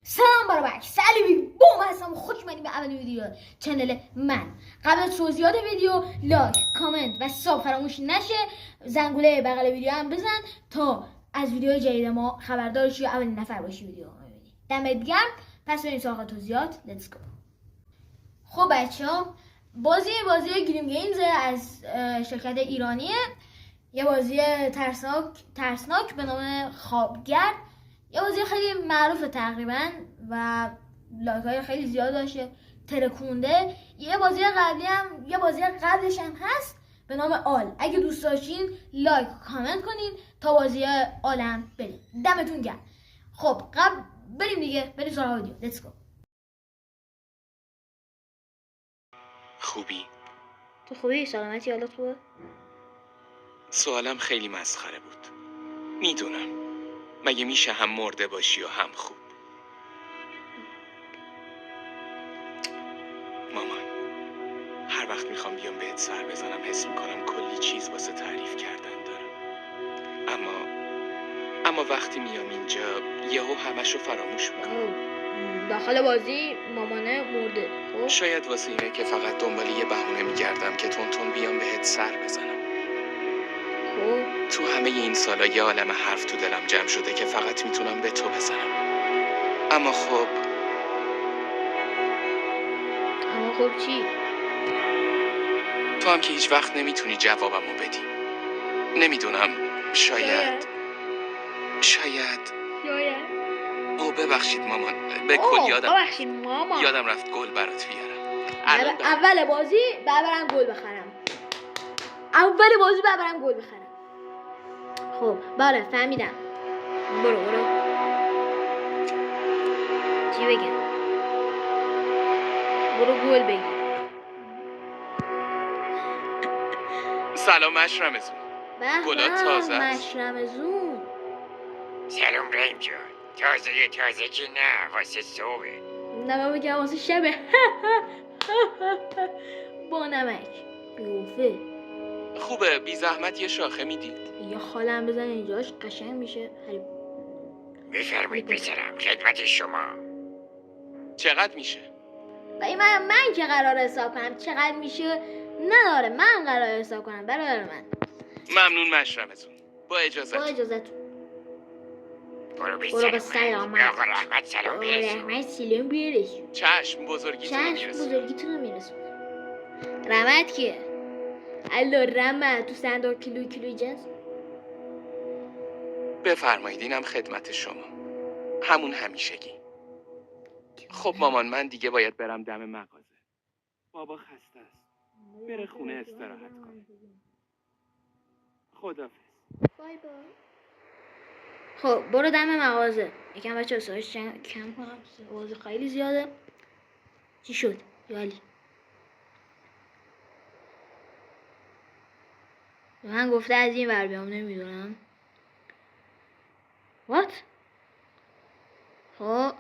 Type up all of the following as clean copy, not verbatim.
سلام برابر سلیمی بوم هستم. خوش اومدید به اولین ویدیو چنل من. قبل از توضیحات ویدیو لایک، کامنت و ساب فراموش نشه. زنگوله بغل ویدیو هم بزن تا از ویدیو جدید ما خبردار شی و اولین نفر باشی ویدیو رو ببینی. دمت گرم. پس بریم سراغ توضیحات. لیتس گو. خب بچه‌ها، بازی گریم گیمز از شرکت ایرانیه. یه بازی ترسناک به نام خوابگرد. یه بازی خیلی معروف تقریبا و لایک های خیلی زیاد داشته، ترکونده. یه بازی قبلش هم هست به نام آل. اگه دوست داشتین لایک کامنت کنین تا بازی آل هم بریم. دمتون گرم. خب بریم دیگه، بریم سراغ ویدیو. لیتس گو. خوبی؟ تو خوبی؟ سلامتی؟ حالت خوبه؟ سوالم خیلی مسخره بود. میدونم. مگه میشه هم مرده باشی و هم خوب؟ مامان، هر وقت میخوام بیام بهت سر بزنم حس میکنم کلی چیز واسه تعریف کردن دارم. اما وقتی میام اینجا یهو همشو فراموش میکنم. داخل بازی مامانه مرده. خب شاید واسه اینه که فقط دنبال یه بهونه میگردم که تون بیام بهت سر بزنم. خب تو همه این سالا یه عالم حرف تو دلم جمع شده که فقط میتونم به تو بزنم. اما خب چی؟ تو هم که هیچ وقت نمیتونی جوابمو بدی. نمیدونم. شاید او ببخشید مامان. به کل یادم رفت گل برات بیارم. اول بازی برم گل بخرم. خب بله فهمیدم. برو چی بگم؟ برو گل بگیر. سلام مشرمزون. گلا تازه است. مشرمزون. سلام رحیم جان. تازه که نه، واسه صبحه. نه بگم واسه شبه. با نمک بیوفه. خوبه بی زحمت یه شاخه میدید. یا خالم بزن اینجاش قشنگ میشه. بفرمایید بذارم خدمت شما. چقدر میشه؟ من که قرار حساب کنم چقدر میشه نداره. من قرار حساب کنم برادر من. ممنون مشرمزون. با اجازت. برو به سلامت. آقا رحمت سلام برسون. چشم بزرگیتون میرسون. رحمت کیه؟ الو رحمت تو صندوق کیلو جنس. بفرمایید اینم خدمت شما. همون همیشگی. خب مامان من دیگه باید برم دم مغازه. بابا خسته است. بره خونه استراحت کنه. خدافظ. بای بای. خب برو دم مغازه. یکم بچه سایش کم کنم. بازی خیلی زیاده. چی شد؟ یالی من گفته از این ور بیام. نمیدونم What؟ خب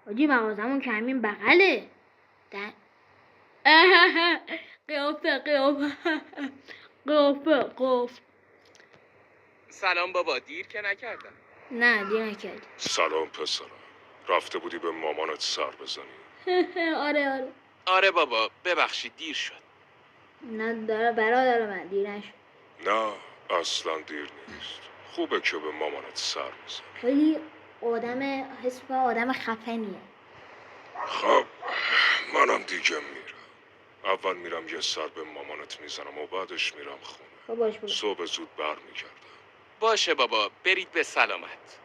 آجی مغازمون که همین بغله. قیافه. سلام بابا دیر که نکردم. نه دیر نکردی. سلام پسرم. رفته بودی به مامانت سر بزنی؟ آره بابا ببخشید دیر شد. نه داره برادر من دیر نشد. نه اصلا دیر نیست. خوبه که به مامانت سر بزنی. خیلی حس کنم آدم خفنیه. خب منم دیگه میرم. اول میرم یه سر به مامانت میزنم و بعدش میرم خونه. خب باش صبح زود برمیگردم. باشه بابا برید به سلامت.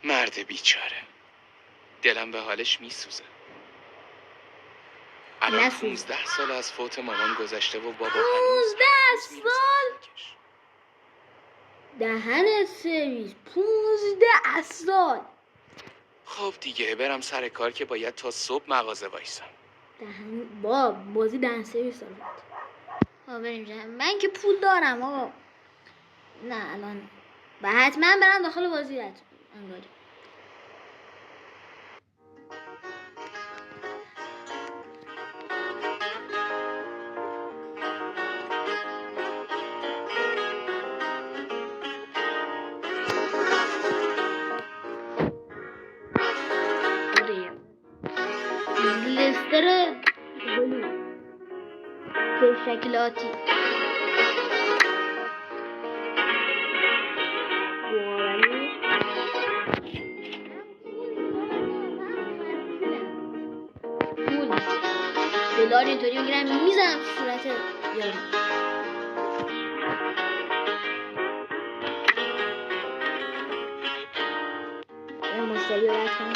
مرد بیچاره. دلم به حالش میسوزه. الان 15 سال از فوت مامان گذشته و بابا 15 سال؟ دهنت سرویس. 15 سال. خب دیگه برم سر کار که باید تا صبح مغازه وایسم. بازی دهن سرویس دارم. بریم من که پول دارم آقا. نه الان حتما برم داخل بازی انگاری. شاتی دلار اینطوری میگیرم میزنم تو صورت یارو. این مشتری رو رد کنم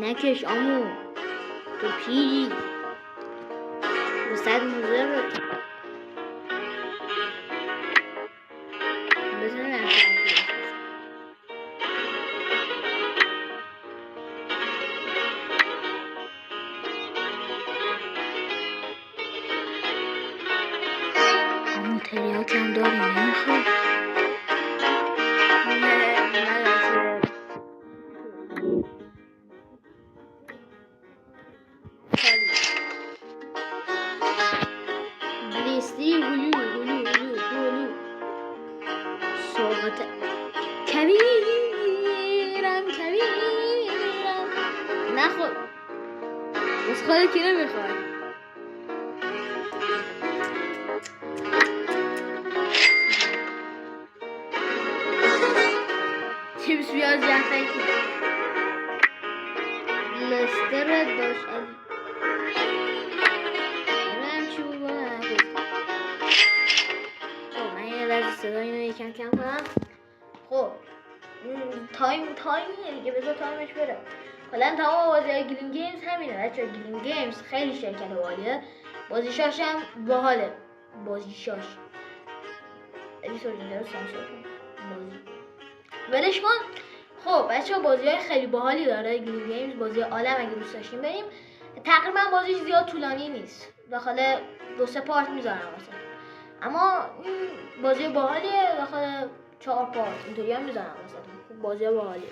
نکش آمو تو پیری با صد موزه رو بزنه نکنم آمو تریاک هم داریم نمیخواد لیستی گلو سوقت کبیرم نخود بس خودت که نمیخواد چیپس پیاز جعفری لستر داشت چی بود من یه لحظه صدا اینو یکم کم کنم. خب تایمیه دیگه بذار تایمش بره. کلا تمام بازی گلیم گیمز همینه بچه. گلیم گیمز خیلی شرکت باحالیه، بازیشاش هم باحاله. بازیشاش ادیتور اینجا رو سانسور کن بازی ولش کن. خب بچه ها بازی های خیلی باحالی داره گلیم گیمز، بازی عالم. اگه دوست داشتیم بریم. تقریبا بازیش زیاد طولانی نیست، داخل 2-3 پارت میذارم واسه، اما این بازی باحالیه داخل 4 پارت اینطوری هم میذارم واسه. بازی باحالیه.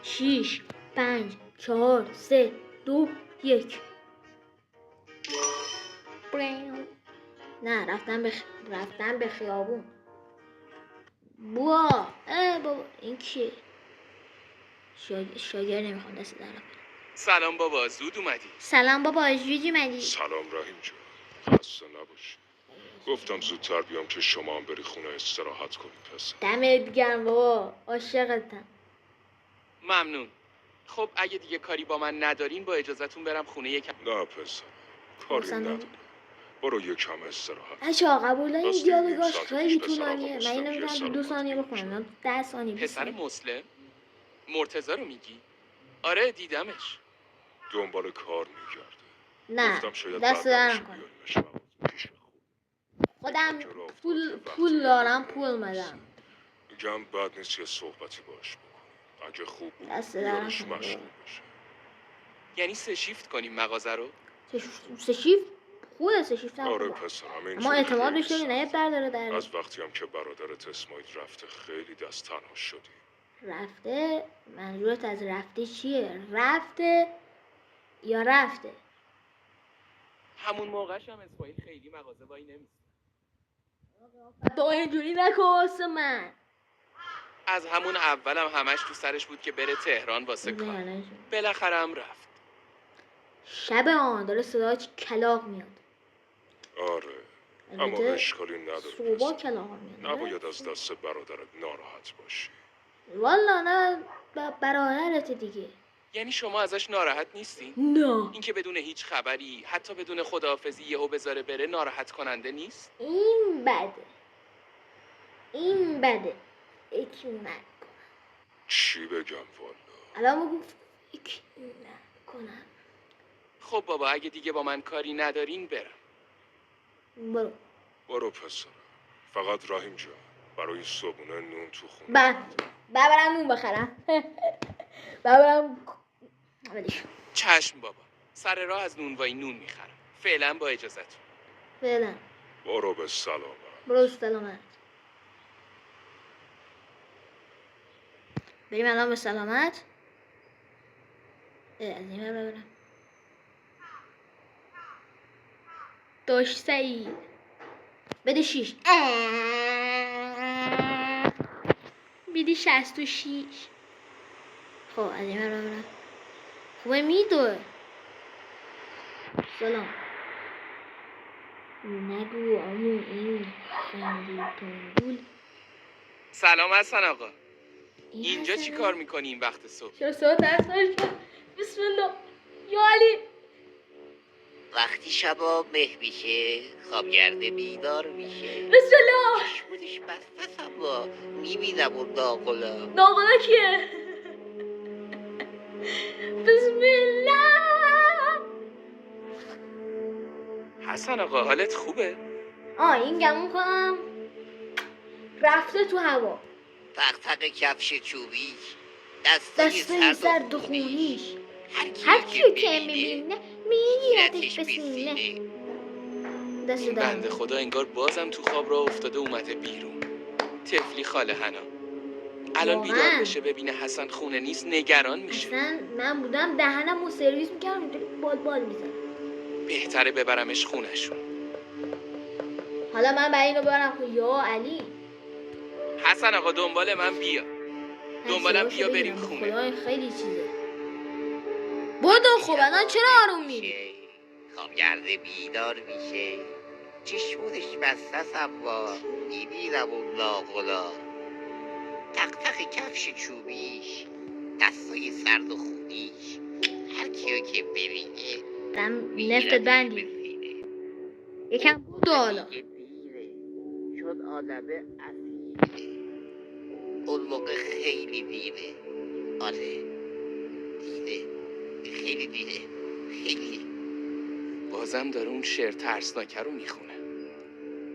6 5 4 3 2 1 نه رفتن به خیابون. بابا این کیه؟ شاگرد نمیخوام دست در کنم. سلام بابا، زود اومدی. سلام بابا، زود اومدی. سلام رحیم جان، خسته نباشی. گفتم زودتر بیام که شما هم بری خونه استراحت کنی پسر. دمت گرم بابا، عاشقتم. ممنون. خب اگه دیگه کاری با من ندارین با اجازهتون برم خونه یکم. نه پسر، کاری نداره. برو یکم استراحت. بچه‌ها قبوله این راستی دیالوگاش ساعت خیلی پیش طولانیه. پسر من آقا اینو مسلم میتونم 2 ثانیه یه بکنم، نه 10 ثانیه. پسر مسلم؟ مرتضی رو میگی؟ آره دیدمش. دنبال کار میگرده. نه گفتم شاید دست در بعدش نکنم. بیاریمش مغازه پیش خوب. خودم پول دارم، پول میدم. میگم بد نیست یه صحبتی باش بکنی. اگه خوب بود دست در بیارش نکنم. مشغول بشه. یعنی 3 شیفت کنیم مغازه رو؟ 3 شیفت خوبه، 3 شیفت هم آره خوبه. پسرم، این اما اعتماد بشه که نه برداره در از وقتی هم که برادرت اسماعیل رفته خیلی دست تنها شدی. رفته؟ منظورت از رفته چیه؟ رفته یا رفته؟ همون موقعش هم اسماعیل خیلی مغازه وای نمیست. تو اینجوری نکن واسه من. از همون اولم همش تو سرش بود که بره تهران واسه کار. بالاخره هم رفت. شب آن داره صدای کلاغ میاد. آره اما اشکالی نداره صبح پسر. کلاغ میاد. نباید از دست برادرت ناراحت باشی. والا نه برادرت دیگه. یعنی شما ازش ناراحت نیستی؟ نه. اینکه بدون هیچ خبری، حتی بدون خداحافظی یهو بذاره بره ناراحت کننده نیست؟ این بده. فکر نکنم. چی بگم والا؟ الان بگو فکر نکنم. خب بابا اگه دیگه با من کاری ندارین برم. برو پسر. فقط رحیم جان برای صبحونه نون تو خونه. برم نون بخرم. برم ولش. چشم بابا، سر راه از نونوایی نون میخرم. فعلا با اجازتون. فعلا برو به سلامت. برو سلامت. بریم الان به سلامت. از این برم. داشت سعید بده 6. بده 66. خب از این برم خوبه میدوه. سلام نگو امون این خندی تنگول. سلام حسن آقا. این اینجا حسنه؟ چی کار میکنی این وقت صبح؟ چرا ساعت درس نشد؟ بسم الله یا علی. وقتی شبا مه میشه خوابگرده بیدار میشه بسم الله. چشمونش بسته با میبینم اون ناقلا ناقلا کیه؟ بسم الله. حسن آقا حالت خوبه؟ این گمون کنم رفته تو هوا. تق کفش چوبیش دسته دسته سرد سرد و و خونیش خونیش هر هر کیو کیو که میبینه میگیرتش به سینه. دست این بنده در خدا انگار بازم تو خواب راه افتاده اومده بیرون. تفلی خاله حنا الان واقعاً؟ بیدار بشه ببینه حسن خونه نیست نگران میشه. اصلا من بودم دهنم رو سرویس میکردم اینطوری بال میزنم. بهتره ببرمش خونشون. حالا من برای اینو ببرم خونه یا علی. حسن آقا دنبال من بیا. دنبالم هرچی بیا باشه بریم بگیرم. خونه. خدا این خیلی چیزه. بودو خب الان چرا آروم میری؟ خوابگرده بیدار میشه چشمونش بسته با میبینم اون ناقلا تق کفش چوبیش دستای سرد و خونیش هر کیو که ببینه دم میگیرتش نفتت به بندی سینه. یکم بودو حالا. دیگه دیره چون آدمه اسیره اون موقع خیلی دیره آره دیره خیلی دیره خیلی بازم داره اون شعر ترسناکه رو میخونه.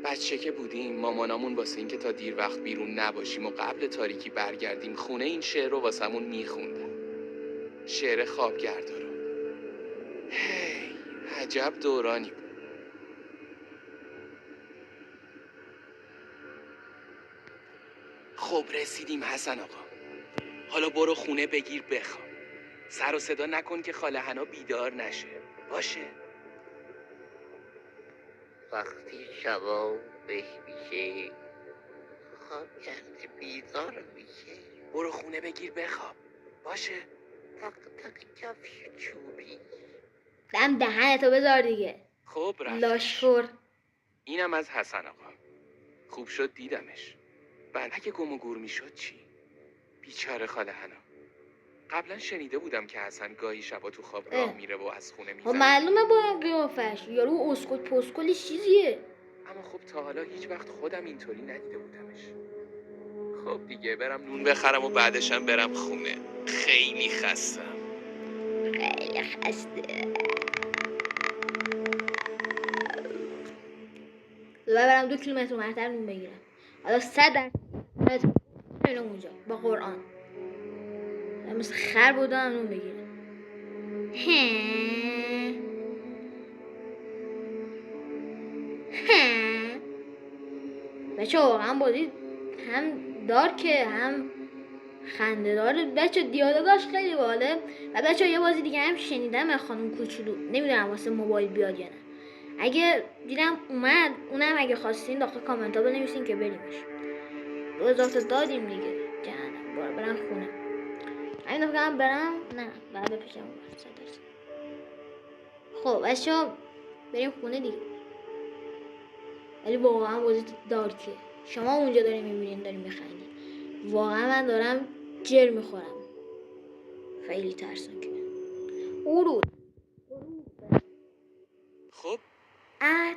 بچه که بودیم مامانامون واسه این که تا دیر وقت بیرون نباشیم و قبل تاریکی برگردیم خونه این شعر رو واسمون میخوندن. شعر خوابگردا رو. هی عجب دورانی بود. خب رسیدیم حسن آقا. حالا برو خونه بگیر بخواب. سر و صدا نکن که خاله حنا بیدار نشه. باشه؟ وقتی شبا به میشه خواب کرده بیدار میشه برو خونه بگیر بخواب. باشه؟ تق کفش چوبی دم دهنتو بذار دیگه. خب رفت. لاشخور. اینم از حسن آقا. خوب شد دیدمش. بعد اگه گم و گور میشد چی؟ بیچاره خاله حنا. قبلا شنیده بودم که حسن گاهی شبا تو خواب راه میره و از خونه خب میزنه. معلومه با این قیافش یارو اسکل پسکلش چیزیه. اما خب تا حالا هیچ وقت خودم اینطوری ندیده بودمش. خب دیگه برم نون بخرم و بعدشم برم خونه. خیلی خستم. خیلی خسته. برم 2 کیلومتر مرتر نون بگیرم. حالا 100 درصد میرم اونجا با قرآن. مثل خر بودم نون بگیرم. بچه واقعا بازی هم دارکه هم خنده داره. بچه دیالوگاش خیلی باله. و بچه یه بازی دیگه هم شنیدم خانم کوچولو، نمیدونم واسه موبایل بیاد یا نه. اگه دیدم اومد اونم اگه خواستین داخل کامنت ها بنویسین که بریمش. 2000 دادیم دیگه. جهنم برم خونه. همین دفعه برم نه بعد بپیشم اون 100%. خب بچه بریم خونه دیگه. ولی واقعا بازی دارکه. شما اونجا دارین میبینین دارین میخندین. واقعا من دارم جر میخورم. خیلی ترسناکه. ورود. خب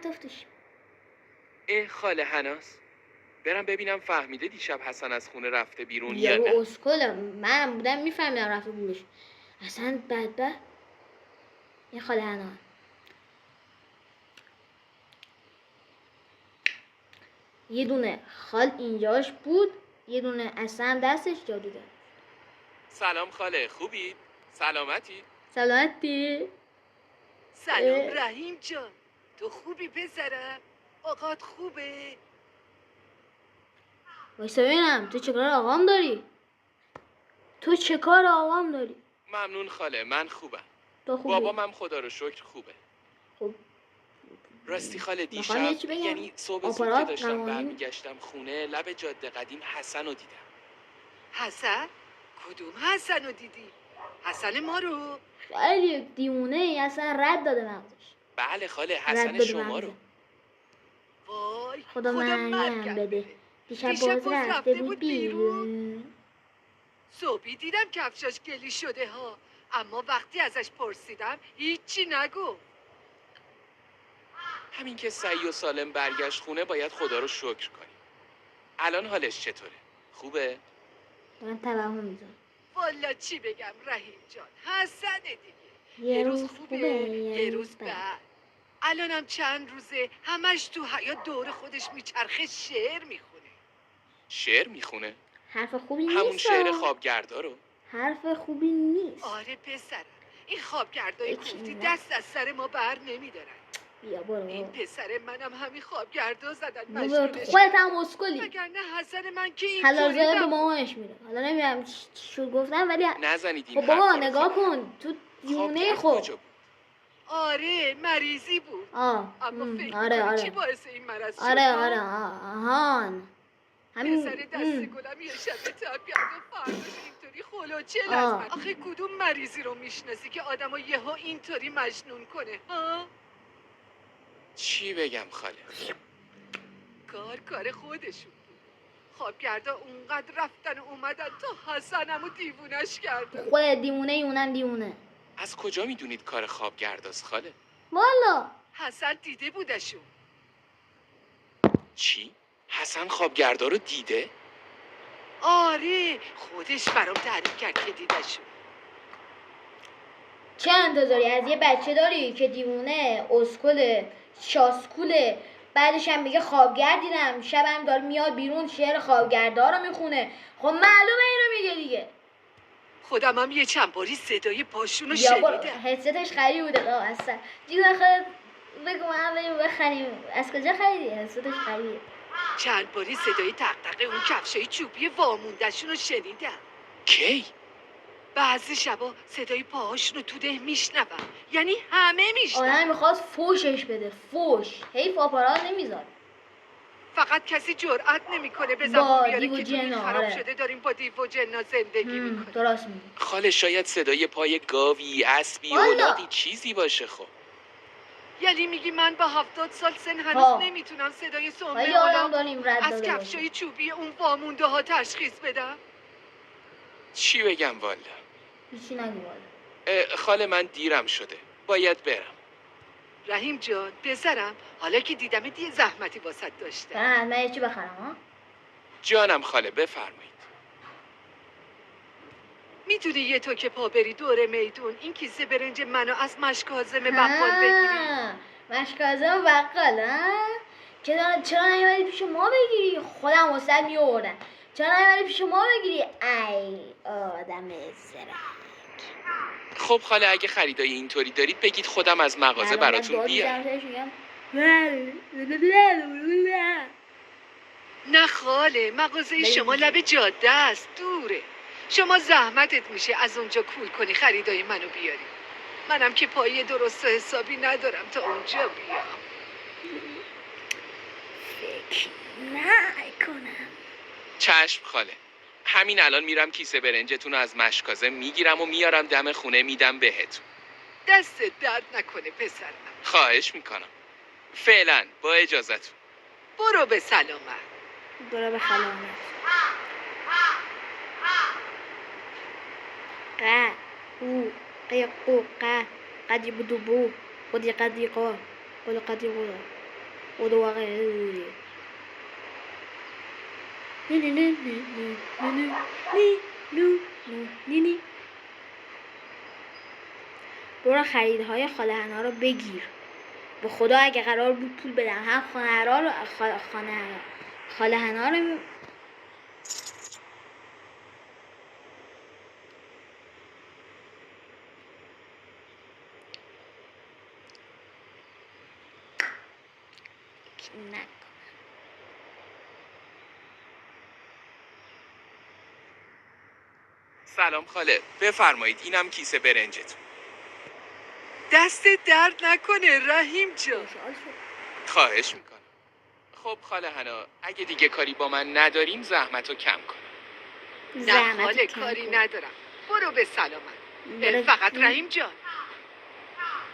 تفتش. خاله حناس. برم ببینم فهمیده دیشب حسن از خونه رفته بیرون یا یارو نه. اسکلم. من بودم میفهمیدم رفته بورش. اصلا بدبخت. این خاله حنا یه دونه خال اینجاش بود، یه دونه اصلا دستش جادو داد. سلام خاله، خوبی؟ سلامتی؟ سلامتی؟ سلام رحیم جان، تو خوبی پسرم؟ آقات خوبه؟ وایسا ببینم تو چه کار آقام داری؟ تو چه کار آقام داری؟ ممنون خاله، من خوبم. تو خوبی؟ بابام خدا رو شکر خوبه. خوب. راستی خاله میخوام یه چی دیشب بگم؟ یعنی صبح زود آپارات که داشتم قوانین. برمیگشتم خونه لب جاده قدیم حسن رو دیدم. حسن؟ کدوم حسن رو دیدی؟ حسن ما رو؟ خیلی دیوونه ای، اصلا رد داده مغزش. بله خاله، رد حسن داده شما مغزه. رو. وای خدا مریم مرگم بده. بده. دیشب دیشب باز رفته بود بیرون. صبحی دیدم کفشاش گلی شده ها، اما وقتی ازش پرسیدم هیچی نگو. همین که سعی و سالم برگشت خونه باید خدا رو شکر کنیم. الان حالش چطوره؟ خوبه؟ من توهم میزنم. والا چی بگم رحیم جان، حسنه دیگه. یه روز روز خوبه یه روز روز بد. بد. الانم چند روزه همش تو حیاط دور خودش میچرخه شعر میخونه. شعر میخونه؟ حرف خوبی نیست. همون شعر خوابگردا رو؟ حرف خوبی نیست. آره پسرم، این خوابگردای هیچی کوفتی نه. دست از سر ما بر نمیدارن. بیا برو این بابا. پسر منم همین خوابگردا زدن بابا مجنونش. خودت هم اسکلی. وگرنه حسن من که حلال اینطوری زاده به نبود. مامانش میره. حالا نمیدونم شو گفتم ولی نزنید این خب بابا حرفا رو نگاه خاله. کن تو دیونه خوابگرد خب. کجا بود؟ آره مریضی بود. آه اما فکر آره می‌کنی چی آره باعث این مرض شد؟ آره ها؟ آره آهان همین پسر دست گلم یه شب تب کرد و فرداش اینطوری خلوچل از آه. من. آخه کدوم مریضی رو میشناسی که آدمو یهو اینطوری مجنون کنه ها؟ چی بگم خاله؟ کار خودشون بود. خوابگردا اونقدر رفتن و اومدن تا حسنمو دیوونش کردن. خود دیونه اونم دیونه. از کجا میدونید کار خوابگرداست خاله؟ والا حسن دیده بودشون. چی؟ حسن خوابگردا رو دیده؟ آره خودش برام تعریف کرد که دیدشون. چه انتظاری از یه بچه داری که دیوونه اسکل شاسکوله، بعدش هم میگه خوابگرد دیدم، شبم داره میاد بیرون شعر خوابگردا رو میخونه. خب معلومه اینو میگه دیگه. خودم هم یه چند باری صدای پاشون رو یا برو شنیدم. هدستش خرید بوده آه اصلا جون خود بگو من بریم بخریم. از کجا خریدی؟ هدستش خرید. چند باری صدای تقتق اون کفشای چوبی واموندهشون رو شنیدم. کی؟ بعضی شبا صدای پاهاشون رو تو ده میشنوم، یعنی همه میشنوم. آدم میخواد فوشش بده، فوش. حیف آپارات نمیذاره. فقط کسی جرئت نمیکنه به با زبون بیاره دیو که جن، دنیا خراب آره. شده داریم با دیو و جنا زندگی میکنیم. درست میگی. خاله شاید صدای پای گاوی، اسبی، والا. الاغی چیزی باشه. خب یعنی میگی من با 70 سال سن ها. هنوز نمیتونم صدای خیلی سمه آدم اولاغ داریم رد از داده کفشای باشه. چوبی اون وامونده ها تشخیص بدم؟ چی بگم والا؟ هیچی نگو والا. خاله من دیرم شده، باید برم. رحیم جان پسرم، حالا که دیدمت یه زحمتی واسط داشتم. من یه چی بخرم ها؟ جانم خاله بفرمایید. میتونی یه تو که پا بری دور میدون این کیسه برنج منو از مشکازم بقال بگیری؟ مشکازم بقال ها؟ چرا نیومدی پیش ما بگیری؟ خودم واسه میوردم. چرا نیومدی پیش ما بگیری؟ ای آدم زرنگ. خب خاله اگه خریدای اینطوری دارید بگید خودم از مغازه براتون بیارم. نه خاله، مغازه شما لب جاده است، دوره. شما زحمتت میشه از اونجا کول کنی خریدای منو بیاری. منم که پایه درست و حسابی ندارم تا اونجا بیام. فکر نکنم. چشم خاله، همین الان میرم کیسه برنجتون رو از مشکازه میگیرم و میارم دم خونه میدم بهتون. دستت درد نکنه پسرم. خواهش میکنم. فعلا با اجازتون. برو به سلامت. برو به خلامت. قا او قیقو قا قدی بدو بو قدی قدی قا قدی قدا قدو واقع برو خریدهای خاله حنا رو بگیر. به خدا اگه قرار بود پول بدم هم خاله حنا رو نه. سلام خاله، بفرمایید اینم کیسه برنجتون. دست درد نکنه رحیم جان. خواهش میکنم. خب خاله حنا اگه دیگه کاری با من نداریم زحمت رو کم کنم. نه زحمت خاله کم کاری کن. ندارم. برو به سلامت. برو. فقط رحیم جان،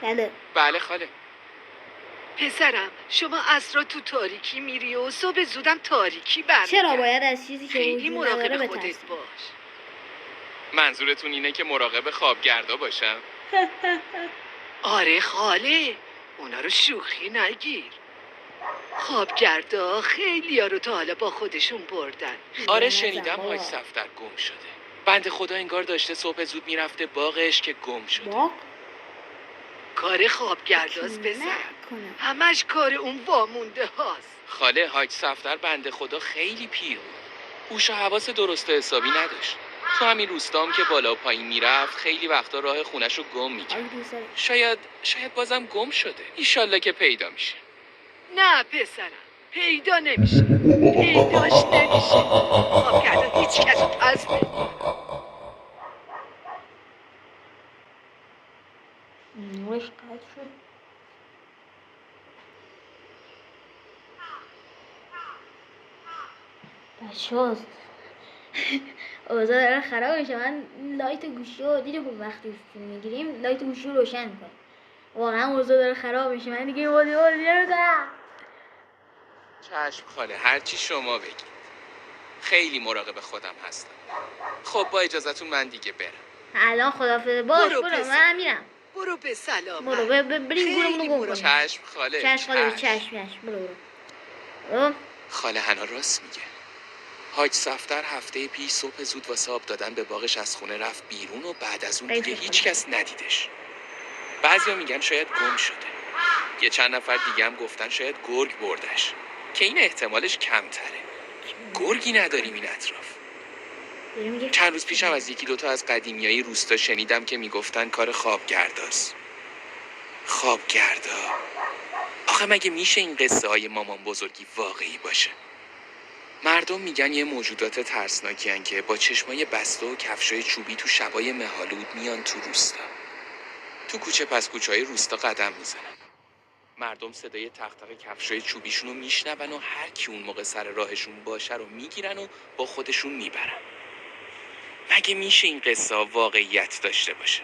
بله. بله خاله. پسرم شما عصرا تو تاریکی میری و صبح زودم تاریکی برمیگردی. چرا باید از چیزی که خیلی وجود نداره مراقب خودت بترسیم؟ باش. منظورتون اینه که مراقب خوابگردا باشم؟ آره خاله، اونا رو شوخی نگیر. خوابگردا خیلی ها رو تا حالا با خودشون بردن. آره نزن شنیدم بابا. حاج صفدر گم شده. بنده خدا انگار داشته صبح زود میرفته باغش که گم شده. باغ؟ کار خوابگرداست پسر. نکنم. همش کار اون وامونده هاست. خاله حاج صفدر بنده خدا خیلی پیر بود. هوش و حواس درست و حسابی نداشت. تو همین روستام که بالا و پایین میرفت خیلی وقتا راه خونش رو گم میکرد. آی دوست دارم. شاید بازم گم شده. ایشالله که پیدا میشه. نه پسرم، پیدا نمیشه. پیداش نمیشه. خوابگردا هیچ کس رو پس نمی‌گیره. نورش قطع شد. بچه ها اوضاع داره خراب میشه. من لایت گوشی رو دیدیم وقتی فیلم میگیریم لایت گوشی رو روشن میکنم. واقعا اوضاع داره خراب میشه. من دیگه بازی نمیکنم. چشم خاله هرچی شما بگید. خیلی مراقب خودم هستم. خب با اجازهتون من دیگه برم. الان خدافظ. باش برو برو پسر. من میرم. برو به سلامت. برو بریم گورمون رو گم کنیم. چشم خاله. چشم خاله. چشم برو. خاله حنا راست میگه. حاج صفدر هفته پیش صبح زود واسه آب دادن به باغش از خونه رفت بیرون و بعد از اون دیگه خیلی هیچ کس ندیدش. بعضیا میگن شاید گم شده. یه چند نفر دیگه هم گفتن شاید گرگ بردش که این احتمالش کمتره. گرگی نداریم این اطراف. چند روز پیشم از یکی دوتا از قدیمیای روستا شنیدم که میگفتن کار خوابگرداست. خوابگردا. آخه مگه میشه این قصه های مامان بزرگی واقعی باشه؟ مردم میگن یه موجودات ترسناکی هن که با چشمای بسته و کفشای چوبی تو شبای مه‌آلود میان تو روستا. تو کوچه پس کوچه‌های روستا قدم میزنن. مردم صدای تق کفشای چوبیشون رو میشنون و هر کی اون موقع سر راهشون باشه رو میگیرن و با خودشون میبرن. مگه میشه این قصه ها واقعیت داشته باشه؟